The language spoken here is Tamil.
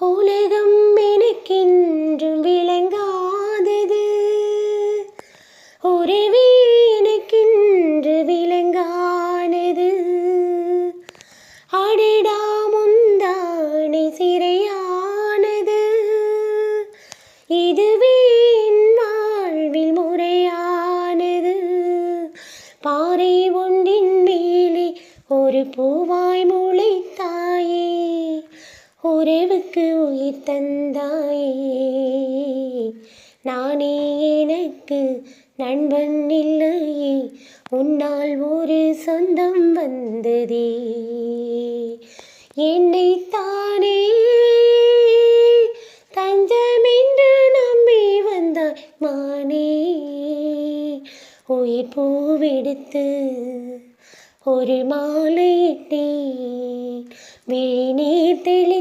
உலகம் எனக்கென்றும் விளங்காதது, உறவே எனக்கென்று விளங்கானது. அடடா முந்தானை சிறையானது, இதுவே என் வாழ்வில் முறையானது. பாறை ஒன்றின் மேலே ஒரு பூவாய் முளைத்தாயே, உறவுக்கு உயிர் தந்தாயே. நானே எனக்கு நண்பன் இல்லையே, உன்னால் ஒரு சொந்தம் வந்ததே. என்னைத்தானே தஞ்சமென்று நம்பி வந்தாய் மானே. உயிர் பூவெடுத்து ஒரு மாலையிட்டேன், விழி நீர் தெளி